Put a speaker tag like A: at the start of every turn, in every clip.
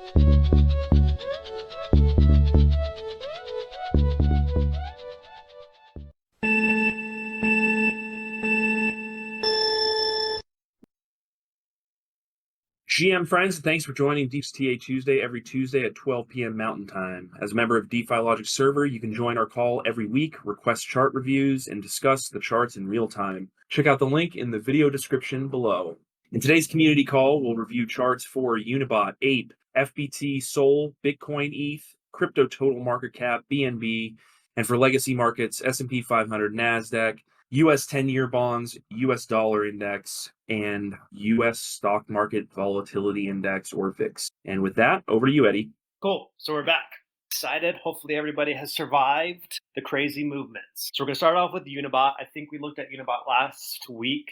A: GM friends, thanks for joining Deep's TA Tuesday every Tuesday at 12 p.m. Mountain Time. As a member of DeFi-Logic server, you can join our call every week, request chart reviews, and discuss the charts in real time. Check out the link in the video description below. In today's community call, we'll review charts for Unibot, Ape, FBT, Sol, Bitcoin ETH, crypto total market cap, BNB, and for legacy markets, S&P 500, NASDAQ, U.S. 10-year bonds, U.S. dollar index, and U.S. stock market volatility index, or VIX. And with that, over to you, Eddie.
B: Cool. So we're back. Excited. Hopefully everybody has survived the crazy movements. So we're going to start off with Unibot. I think we looked at Unibot last week.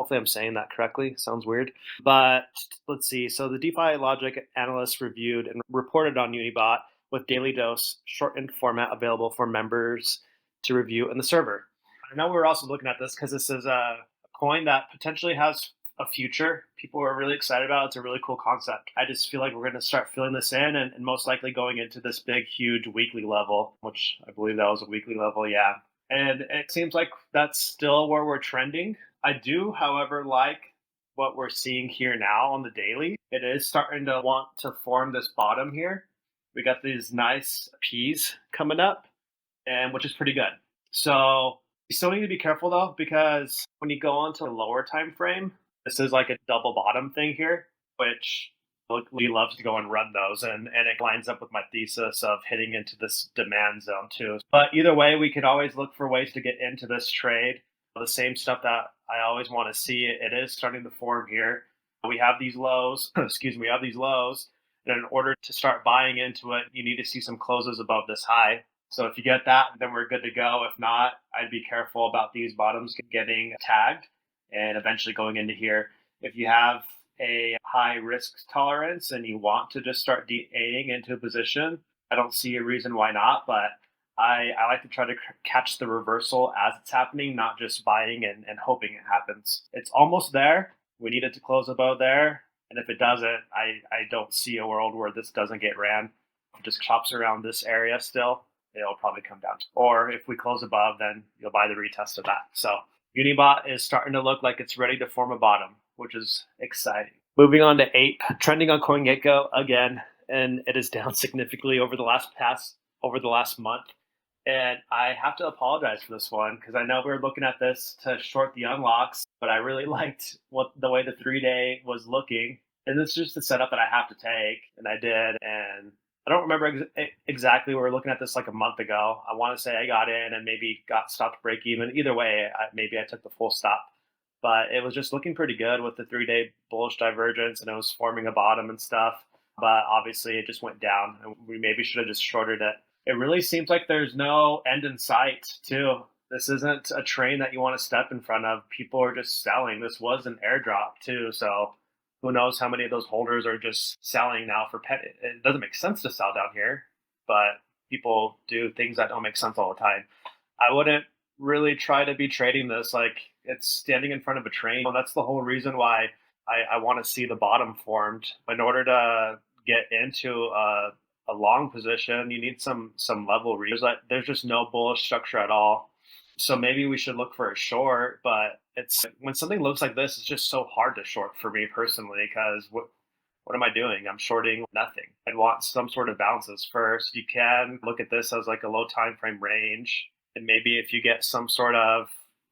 B: Hopefully I'm saying that correctly. Sounds weird. But let's see. So the DeFi-Logic Analyst reviewed and reported on Unibot with daily dose, shortened format available for members to review in the server. I know we're also looking at this because this is a coin that potentially has a future. People are really excited about it. It's a really cool concept. I just feel like we're going to start filling this in and most likely going into this big, huge weekly level, which I believe that was a weekly level, yeah. And it seems like that's still where we're trending. I do, however, like what we're seeing here now on the daily. It is starting to want to form this bottom here. We got these nice P's coming up, and which is pretty good. So you still need to be careful though, because when you go on to a lower time frame, this is like a double bottom thing here, which we love to go and run those, and it lines up with my thesis of hitting into this demand zone too. But either way, we can always look for ways to get into this trade. The same stuff that I always want to see. It is starting to form here. We have these lows, we have these lows, and in order to start buying into it, you need to see some closes above this high. So if you get that, then we're good to go. If not, I'd be careful about these bottoms getting tagged and eventually going into here. If you have a high risk tolerance and you want to just start DAing into a position, I don't see a reason why not, but I like to try to catch the reversal as it's happening, not just buying and hoping it happens. It's almost there. We need it to close above there. And if it doesn't, I don't see a world where this doesn't get ran. If it just chops around this area still, it'll probably come down. Or if we close above, then you'll buy the retest of that. So Unibot is starting to look like it's ready to form a bottom, which is exciting. Moving on to Ape, trending on CoinGecko again, and it is down significantly over the last month. And I have to apologize for this one because I know we were looking at this to short the unlocks, but I really liked the way the 3-day was looking. And this is just the setup that I have to take, and I did. And I don't remember exactly. We were looking at this like a month ago. I want to say I got in and maybe got stopped break even. Either way, maybe I took the full stop. But it was just looking pretty good with the 3-day bullish divergence, and it was forming a bottom and stuff. But obviously, it just went down, and we maybe should have just shorted it. It really seems like there's no end in sight, too. This isn't a train that you want to step in front of. People are just selling. This was an airdrop, too, so who knows how many of those holders are just selling now for penny. It doesn't make sense to sell down here, but people do things that don't make sense all the time. I wouldn't really try to be trading this like it's standing in front of a train. Well, that's the whole reason why I want to see the bottom formed. In order to get into a long position, you need some level read. There's just no bullish structure at all. So maybe we should look for a short, but it's when something looks like this, it's just so hard to short for me personally, because what am I doing? I'm shorting nothing. I'd want some sort of bounces first. You can look at this as like a low time frame range, and maybe if you get some sort of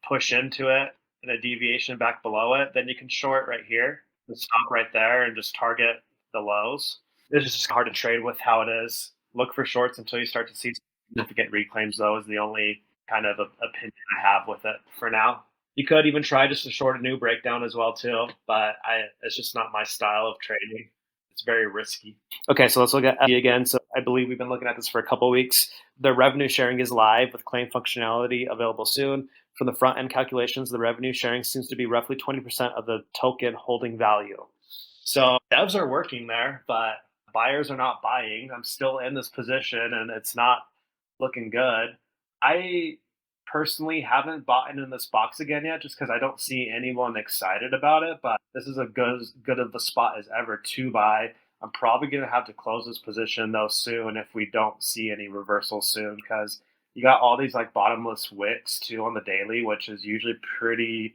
B: push into it and a deviation back below it, then you can short right here and stop right there and just target the lows. It's just hard to trade with how it is. Look for shorts until you start to see significant reclaims, though, is the only kind of opinion I have with it for now. You could even try just to short a new breakdown as well, too, but it's just not my style of trading. It's very risky. Okay, so let's look at FD again. So I believe we've been looking at this for a couple of weeks. The revenue sharing is live with claim functionality available soon. From the front end calculations, the revenue sharing seems to be roughly 20% of the token holding value. So devs are working there, but buyers are not buying. I'm still in this position and it's not looking good. I personally haven't bought in this box again yet just because I don't see anyone excited about it, but this is as good of a spot as ever to buy. I'm probably going to have to close this position though soon if we don't see any reversal soon, because you got all these like bottomless wicks too on the daily, which is usually pretty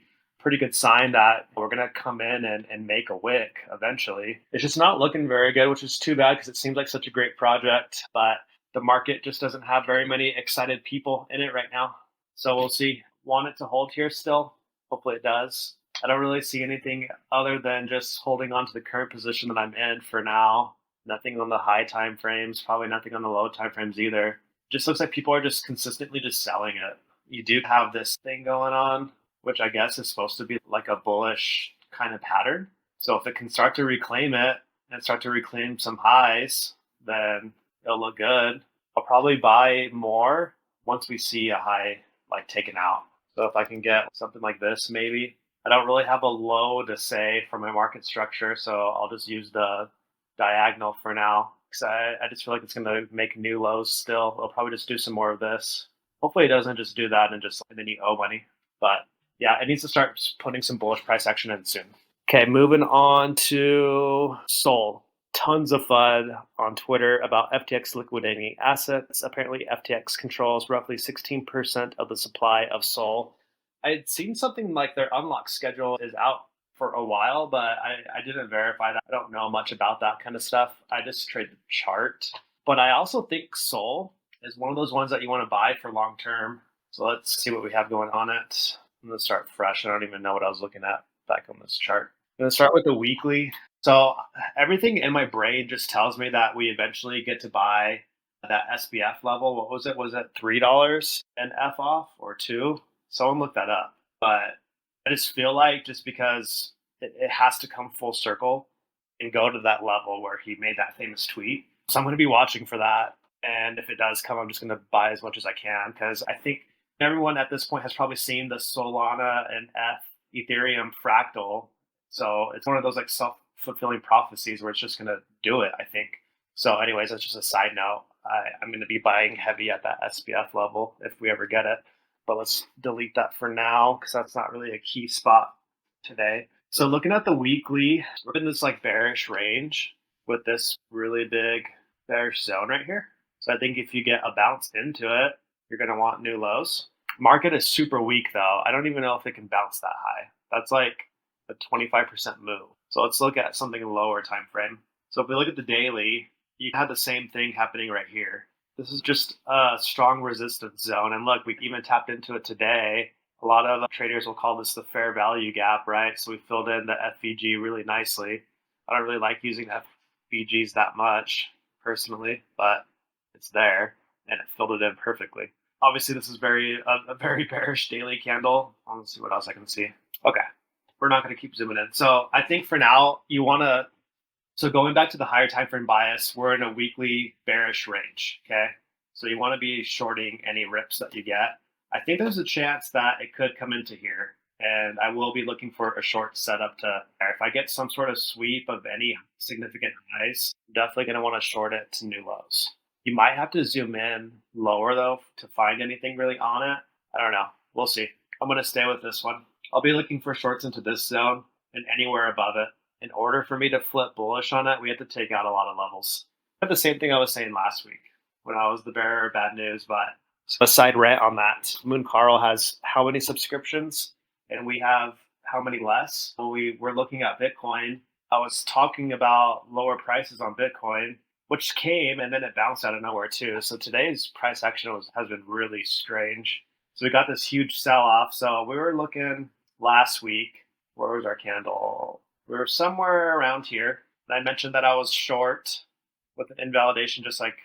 B: good sign that we're going to come in and make a wick eventually. It's just not looking very good, which is too bad because it seems like such a great project, but the market just doesn't have very many excited people in it right now. So we'll see. Want it to hold here still? Hopefully it does. I don't really see anything other than just holding on to the current position that I'm in for now. Nothing on the high time frames, probably nothing on the low time frames either. Just looks like people are just consistently just selling it. You do have this thing going on, which I guess is supposed to be like a bullish kind of pattern. So if it can start to reclaim it and start to reclaim some highs, then it'll look good. I'll probably buy more once we see a high like taken out. So if I can get something like this, maybe. I don't really have a low to say for my market structure, so I'll just use the diagonal for now, because I just feel like it's going to make new lows still. I'll probably just do some more of this. Hopefully it doesn't just do that and then you owe money. But yeah, it needs to start putting some bullish price action in soon. Okay, moving on to Sol. Tons of FUD on Twitter about FTX liquidating assets. Apparently, FTX controls roughly 16% of the supply of Sol. I'd seen something like their unlock schedule is out for a while, but I didn't verify that. I don't know much about that kind of stuff. I just trade the chart. But I also think Sol is one of those ones that you want to buy for long term. So let's see what we have going on it. I'm going to start fresh. I don't even know what I was looking at back on this chart. I'm going to start with the weekly. So everything in my brain just tells me that we eventually get to buy that SBF level. What was it? Was it $3 and F off or $2? Someone look that up. But I just feel like just because it has to come full circle and go to that level where he made that famous tweet. So I'm going to be watching for that. And if it does come, I'm just going to buy as much as I can, because I think everyone at this point has probably seen the Solana and Ethereum fractal. So it's one of those like self-fulfilling prophecies where it's just going to do it, I think. So anyways, that's just a side note. I'm going to be buying heavy at that SPF level if we ever get it. But let's delete that for now because that's not really a key spot today. So looking at the weekly, we're in this like bearish range with this really big bearish zone right here. So I think if you get a bounce into it, you're going to want new lows. Market is super weak though. I don't even know if it can bounce that high. That's like a 25% move. So let's look at something lower time frame. So if we look at the daily, you have the same thing happening right here. This is just a strong resistance zone. And look, we even tapped into it today. A lot of traders will call this the fair value gap, right? So we filled in the FVG really nicely. I don't really like using FVGs that much personally, but it's there and it filled it in perfectly. Obviously, this is a very bearish daily candle. Let's see what else I can see. Okay, we're not going to keep zooming in. So I think for now, you want to, so going back to the higher time frame bias, we're in a weekly bearish range, okay? So you want to be shorting any rips that you get. I think there's a chance that it could come into here, and I will be looking for a short setup to, if I get some sort of sweep of any significant highs, I'm definitely going to want to short it to new lows. You might have to zoom in lower though to find anything really on it. I don't know. We'll see. I'm going to stay with this one. I'll be looking for shorts into this zone and anywhere above it. In order for me to flip bullish on it, we have to take out a lot of levels. But the same thing I was saying last week when I was the bearer of bad news. But a side rant on that. Moon Carl has how many subscriptions? And we have how many less? When we were looking at Bitcoin, I was talking about lower prices on Bitcoin, which came and then it bounced out of nowhere too. So today's price action has been really strange. So we got this huge sell-off. So we were looking last week. Where was our candle? We were somewhere around here. And I mentioned that I was short with an invalidation just like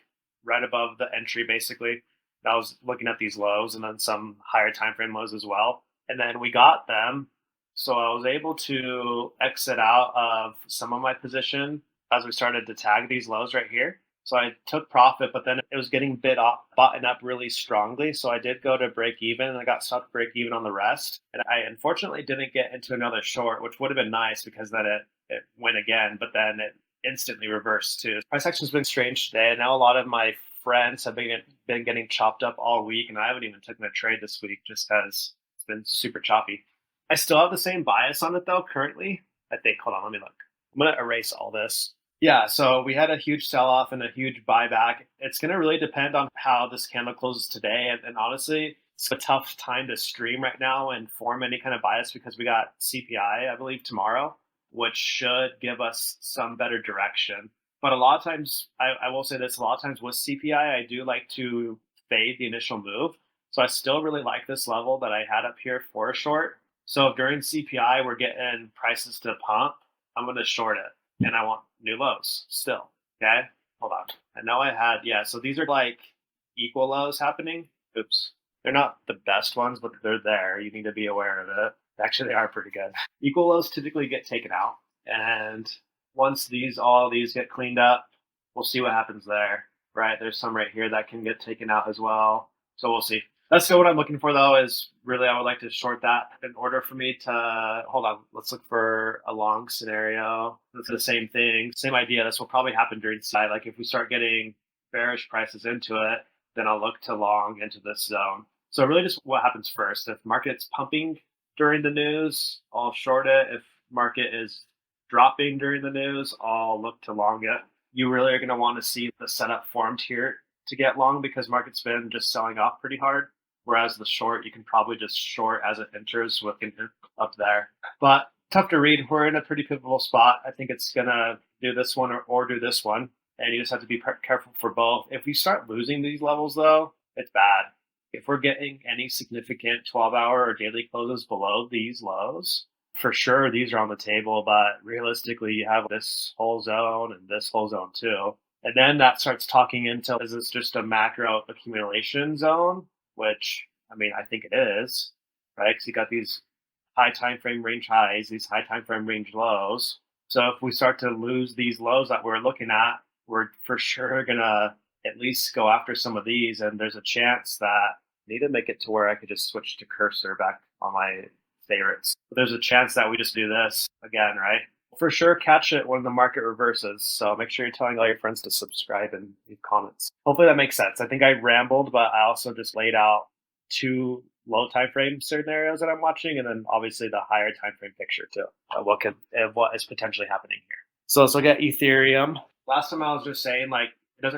B: right above the entry basically. And I was looking at these lows and then some higher time frame lows as well. And then we got them. So I was able to exit out of some of my position as we started to tag these lows right here. So I took profit, but then it was getting bought up really strongly. So I did go to break even and I got stuck break even on the rest. And I unfortunately didn't get into another short, which would have been nice because then it went again, but then it instantly reversed too. Price action's been strange today. And now a lot of my friends have been getting chopped up all week. And I haven't even taken a trade this week just because it's been super choppy. I still have the same bias on it though currently. I think, hold on, let me look. I'm going to erase all this. Yeah, so we had a huge sell-off and a huge buyback. It's going to really depend on how this candle closes today. And honestly, it's a tough time to stream right now and form any kind of bias because we got CPI, I believe, tomorrow, which should give us some better direction. But a lot of times, I will say this, a lot of times with CPI, I do like to fade the initial move. So I still really like this level that I had up here for a short. So if during CPI, we're getting prices to pump, I'm going to short it and I want new lows still. Okay, hold on. I know I had, yeah, so these are like equal lows happening. Oops. They're not the best ones, but they're there. You need to be aware of it. Actually, they are pretty good. Equal lows typically get taken out. And once all these get cleaned up, we'll see what happens there, right? There's some right here that can get taken out as well. So we'll see. That's still what I'm looking for, though, is really I would like to short that in order for me to, hold on, let's look for a long scenario. It's the same thing, same idea. This will probably happen during side. Like if we start getting bearish prices into it, then I'll look to long into this zone. So really just what happens first. If market's pumping during the news, I'll short it. If market is dropping during the news, I'll look to long it. You really are going to want to see the setup formed here to get long because market's been just selling off pretty hard. Whereas the short, you can probably just short as it enters with an up there. But tough to read. We're in a pretty pivotal spot. I think it's going to do this one or do this one. And you just have to be careful for both. If we start losing these levels, though, it's bad. If we're getting any significant 12-hour or daily closes below these lows, for sure these are on the table. But realistically, you have this whole zone and this whole zone too. And then that starts talking into, is this just a macro accumulation zone? Which, I mean, I think it is, right? Because you got these high time frame range highs, these high time frame range lows. So if we start to lose these lows that we're looking at, we're for sure going to at least go after some of these. And there's a chance that I need to make it to where I could just switch to cursor back on my favorites. But there's a chance that we just do this again, right? For sure, catch it when the market reverses. So make sure you're telling all your friends to subscribe and leave comments. Hopefully that makes sense. I think I rambled, but I also just laid out two low time frame scenarios that I'm watching, and then obviously the higher time frame picture too. What is potentially happening here. So let's look at Ethereum. Last time I was just saying like you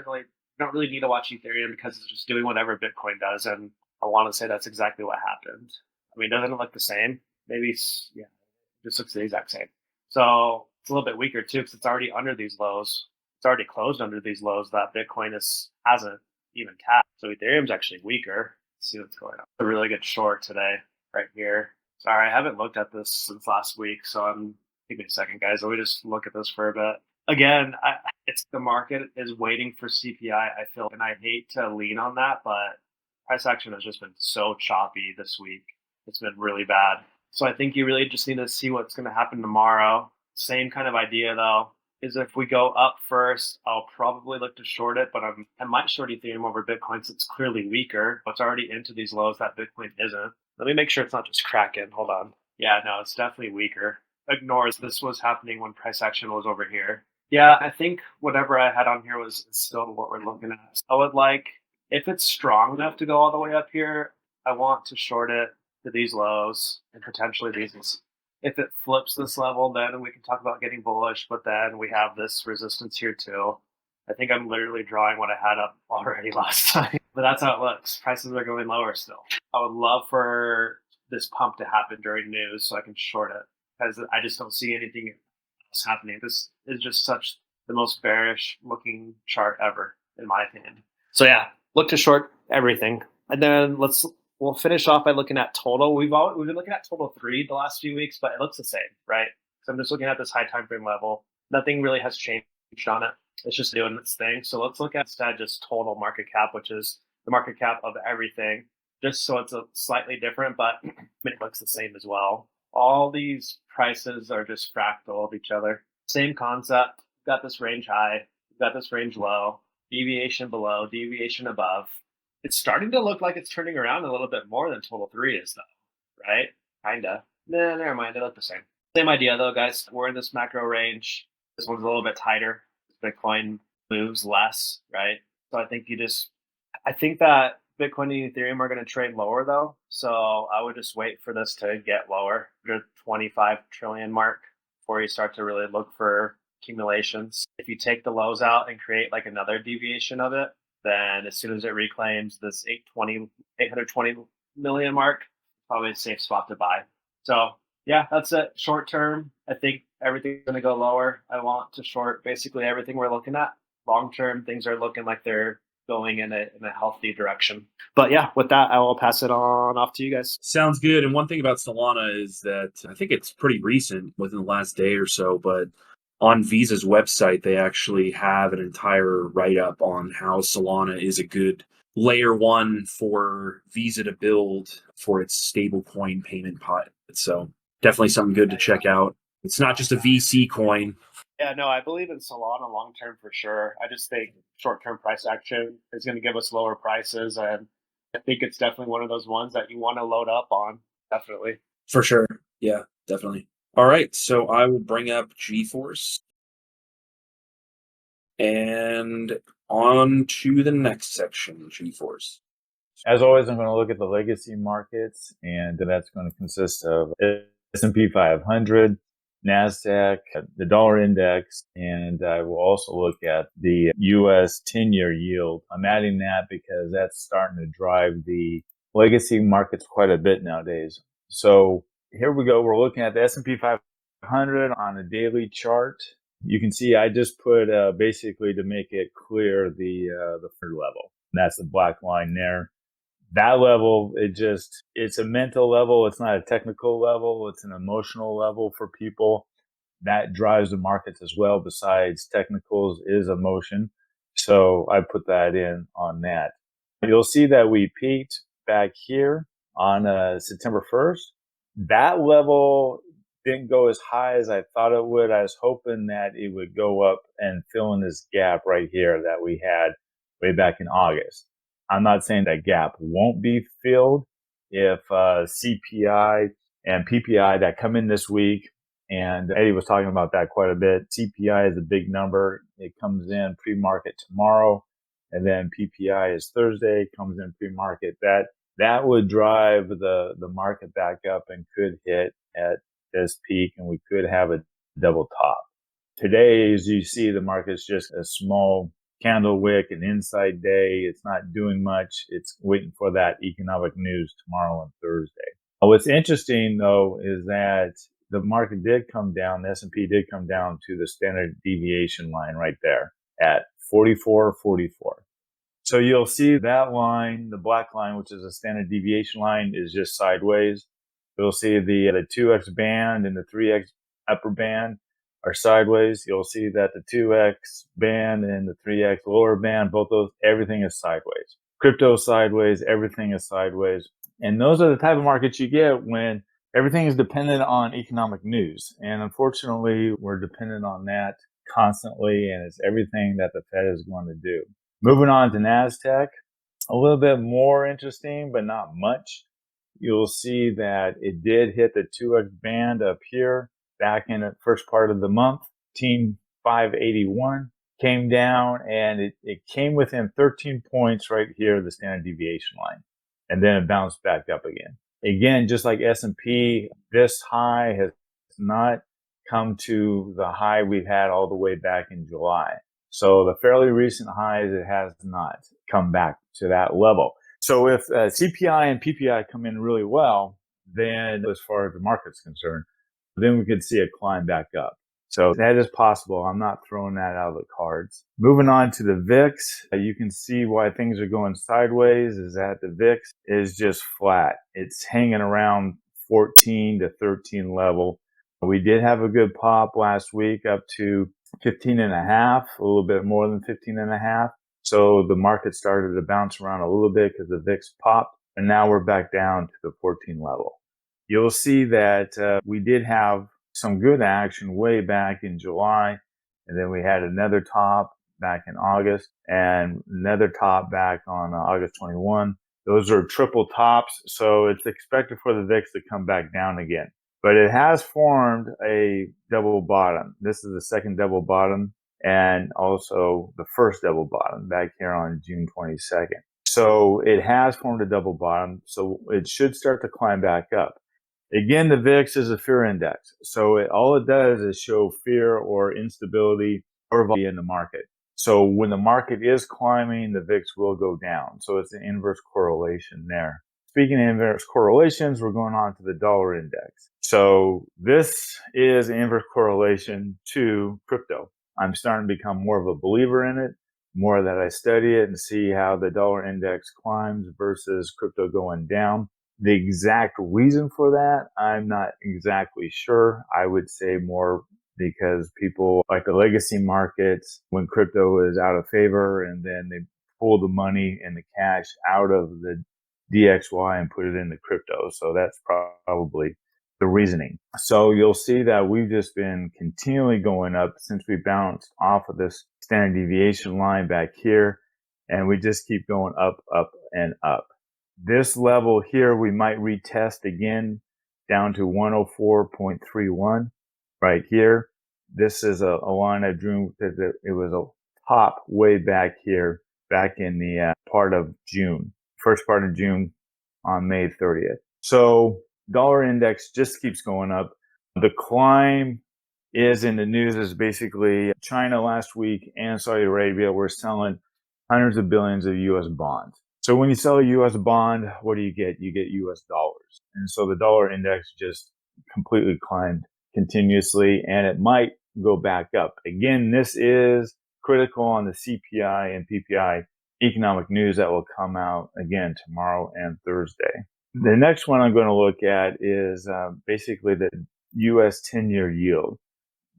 B: don't really need to watch Ethereum because it's just doing whatever Bitcoin does, and I want to say that's exactly what happened. I mean, doesn't it look the same? Maybe, yeah, it just looks the exact same. So it's a little bit weaker too because it's already under these lows. It's already closed under these lows that Bitcoin hasn't even tapped. So Ethereum's actually weaker. Let's see what's going on. A really good short today right here. Sorry, I haven't looked at this since last week, so give me a second, guys. Let me just look at this for a bit. Again, it's the market is waiting for CPI, I feel, and I hate to lean on that, but price action has just been so choppy this week. It's been really bad. So I think you really just need to see what's going to happen tomorrow. Same kind of idea, though, is if we go up first, I'll probably look to short it, but I might short Ethereum over Bitcoin since it's clearly weaker. It's already into these lows that Bitcoin isn't. Let me make sure it's not just cracking. Hold on. Yeah, no, it's definitely weaker. Ignores this was happening when price action was over here. Yeah, I think whatever I had on here was still what we're looking at. I would like, if it's strong enough to go all the way up here, I want to short it to these lows and potentially these. If it flips this level, then we can talk about getting bullish, but then we have this resistance here too. I think I'm literally drawing what I had up already last time, but that's how it looks. Prices are going lower still. I would love for this pump to happen during news so I can short it because I just don't see anything else happening. This is just such the most bearish looking chart ever, in my opinion. So yeah, look to short everything. And then we'll finish off by looking at total. We've been looking at total 3 the last few weeks, but it looks the same, right? So I'm just looking at this high time frame level. Nothing really has changed on it. It's just doing its thing. So let's look at instead just total market cap, which is the market cap of everything, just so it's a slightly different, but it looks the same as well. All these prices are just fractal of each other. Same concept. We've got this range high, we've got this range low, deviation below, deviation above. It's starting to look like it's turning around a little bit more than total 3 is, though, right? Kinda. Nah, never mind. They look the same. Same idea, though, guys. We're in this macro range. This one's a little bit tighter. Bitcoin moves less, right? So I think that Bitcoin and Ethereum are going to trade lower, though. So I would just wait for this to get lower, the 25 trillion mark, before you start to really look for accumulations. If you take the lows out and create like another deviation of it, then as soon as it reclaims this 820 million mark, probably a safe spot to buy. So yeah, that's it. Short term, I think everything's going to go lower. I want to short basically everything we're looking at. Long term, things are looking like they're going in a healthy direction. But yeah, with that, I will pass it on off to you guys.
A: Sounds good. And one thing about Solana is that I think it's pretty recent, within the last day or so, but on Visa's website, they actually have an entire write-up on how Solana is a good layer one for Visa to build for its stablecoin payment pot. So definitely something good to check out. It's not just a VC coin.
B: Yeah, no, I believe in Solana long term for sure. I just think short term price action is going to give us lower prices. And I think it's definitely one of those ones that you want to load up on. Definitely.
A: For sure. Yeah, definitely. All right. So I will bring up GForce. And on to the next section, GForce.
C: As always, I'm going to look at the legacy markets, and that's going to consist of S&P 500, NASDAQ, the dollar index, and I will also look at the U.S. 10-year yield. I'm adding that because that's starting to drive the legacy markets quite a bit nowadays. So here we go. We're looking at the S&P 500 on a daily chart. You can see I just put basically to make it clear the third level. That's the black line there. That level, it's a mental level. It's not a technical level. It's an emotional level for people. That drives the markets as well. Besides technicals is emotion. So I put that in on that. You'll see that we peaked back here on September 1st. That level didn't go as high as I thought it would. I was hoping that it would go up and fill in this gap right here that we had way back in August. I'm not saying that gap won't be filled if CPI and PPI that come in this week, and Eddie was talking about that quite a bit. CPI is a big number. It comes in pre-market tomorrow, and then PPI is Thursday, comes in pre-market. That would drive the market back up and could hit at this peak, and we could have a double top. Today, as you see, the market's just a small candle wick, an inside day. It's not doing much. It's waiting for that economic news tomorrow and Thursday. What's interesting, though, is that the market did come down. The S&P did come down to the standard deviation line right there at 44.44. So you'll see that line, the black line, which is a standard deviation line, is just sideways. You'll see the 2x band and the 3x upper band are sideways. You'll see that the 2x band and the 3x lower band, both those, everything is sideways. Crypto sideways, everything is sideways. And those are the type of markets you get when everything is dependent on economic news. And unfortunately, we're dependent on that constantly, and it's everything that the Fed is going to do. Moving on to NASDAQ, a little bit more interesting, but not much. You'll see that it did hit the 2x band up here back in the first part of the month. 581 came down, and it came within 13 points right here, the standard deviation line, and then it bounced back up again. Again, just like S&P, this high has not come to the high we've had all the way back in July. So the fairly recent highs, it has not come back to that level. So if CPI and PPI come in really well, then as far as the market's concerned, then we could see a climb back up. So that is possible. I'm not throwing that out of the cards. Moving on to the VIX, you can see why things are going sideways is that the VIX is just flat. It's hanging around 14 to 13 level. We did have a good pop last week up to 15 and a half, a little bit more than 15 and a half. So the market started to bounce around a little bit because the VIX popped, and now we're back down to the 14 level. You'll see that we did have some good action way back in July, and then we had another top back in August and another top back on August 21. Those are triple tops, so it's expected for the VIX to come back down again. But it has formed a double bottom. This is the second double bottom and also the first double bottom back here on June 22nd. So it has formed a double bottom, so it should start to climb back up. Again, the VIX is a fear index. So all it does is show fear or instability or volatility in the market. So when the market is climbing, the VIX will go down. So it's an inverse correlation there. Speaking of inverse correlations, we're going on to the dollar index. So this is an inverse correlation to crypto. I'm starting to become more of a believer in it, more that I study it and see how the dollar index climbs versus crypto going down. The exact reason for that, I'm not exactly sure. I would say more because people like the legacy markets, when crypto is out of favor, and then they pull the money and the cash out of the DXY and put it into crypto. So that's probably the reasoning. So you'll see that we've just been continually going up since we bounced off of this standard deviation line back here. And we just keep going up, up, and up. This level here, we might retest again down to 104.31 right here. This is a line I drew because it was a top way back here, back in the first part of June on May 30th. So dollar index just keeps going up. The climb is in the news is basically China last week and Saudi Arabia were selling hundreds of billions of US bonds. So when you sell a US bond, what do you get? You get US dollars. And so the dollar index just completely climbed continuously, and it might go back up. Again, this is critical on the CPI and PPI economic news that will come out again tomorrow and Thursday. The next one I'm going to look at is basically the US 10-year yield.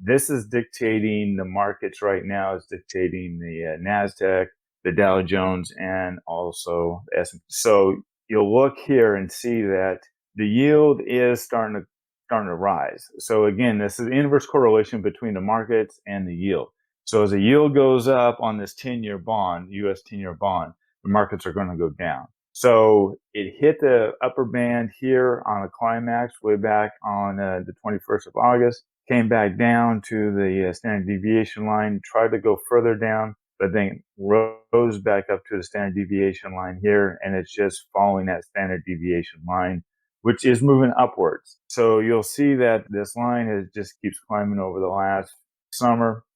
C: This is dictating the markets right now. It's dictating the NASDAQ, the Dow Jones, and also the S&P. So you'll look here and see that the yield is starting to rise. So again, this is inverse correlation between the markets and the yield. So as the yield goes up on this 10-year bond, US 10-year bond, the markets are going to go down. So it hit the upper band here on a climax way back on the 21st of August, came back down to the standard deviation line, tried to go further down, but then rose back up to the standard deviation line here, and it's just following that standard deviation line, which is moving upwards. So you'll see that this line just keeps climbing over the last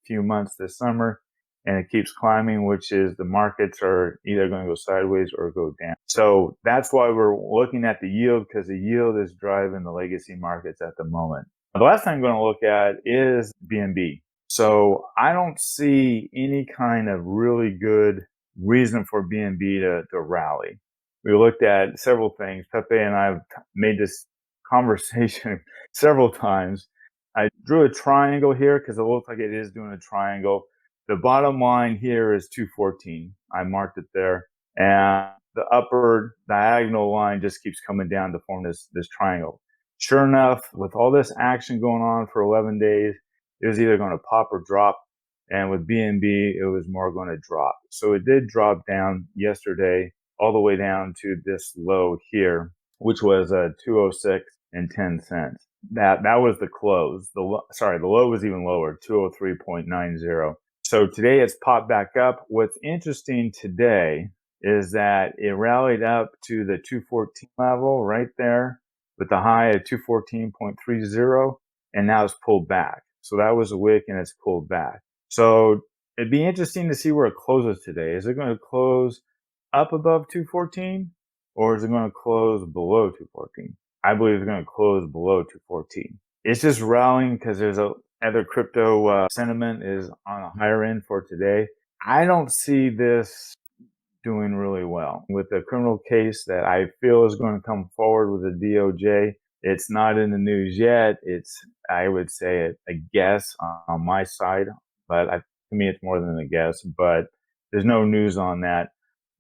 C: few months this summer, and it keeps climbing, which is the markets are either going to go sideways or go down. So that's why we're looking at the yield, because the yield is driving the legacy markets at the moment. The last thing I'm going to look at is BNB. So I don't see any kind of really good reason for BNB to rally. We looked at several things. Pepe and I have made this conversation several times. I drew a triangle here because it looks like it is doing a triangle. The bottom line here is 214. I marked it there. And the upper diagonal line just keeps coming down to form this triangle. Sure enough, with all this action going on for 11 days, it was either going to pop or drop. And with BNB, it was more going to drop. So it did drop down yesterday all the way down to this low here, which was 206 and 10 cents. That was the close. The low was even lower, 203.90. So today it's popped back up. What's interesting today is that it rallied up to the 214 level right there with the high of 214.30, and now it's pulled back. So that was a wick and it's pulled back. So it'd be interesting to see where it closes today. Is it going to close up above 214, or is it going to close below 214? I believe it's going to close below 214. It's just rallying because there's other crypto sentiment is on a higher end for today. I don't see this doing really well with the criminal case that I feel is going to come forward with the DOJ. It's not in the news yet. It's, I would say, a guess on my side, but to me, it's more than a guess. But there's no news on that.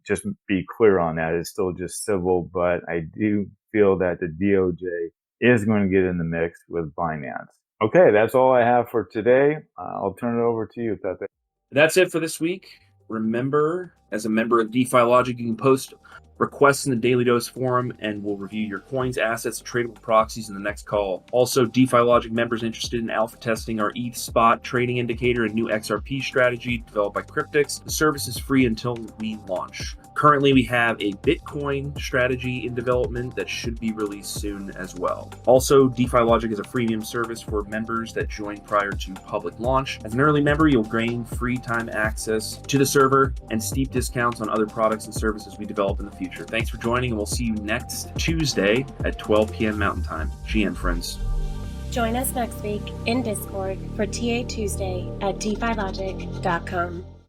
C: Just be clear on that. It's still just civil, but I do feel that the DOJ is going to get in the mix with Binance. Okay, that's all I have for today. I'll turn it over to you, Pepe.
A: That's it for this week. Remember As a member of DeFi-Logic, you can post requests in the Daily Dose forum, and we'll review your coins, assets, and tradable proxies in the next call. Also, DeFi-Logic members interested in alpha testing our ETH spot trading indicator and new XRP strategy developed by Cryptix. The service is free until we launch. Currently, we have a Bitcoin strategy in development that should be released soon as well. Also, DeFi-Logic is a freemium service for members that join prior to public launch. As an early member, you'll gain free time access to the server and steep discounts on other products and services we develop in the future. Thanks for joining, and we'll see you next Tuesday at 12 p.m. Mountain Time. GM friends.
D: Join us next week in Discord for TA Tuesday at DeFiLogic.com.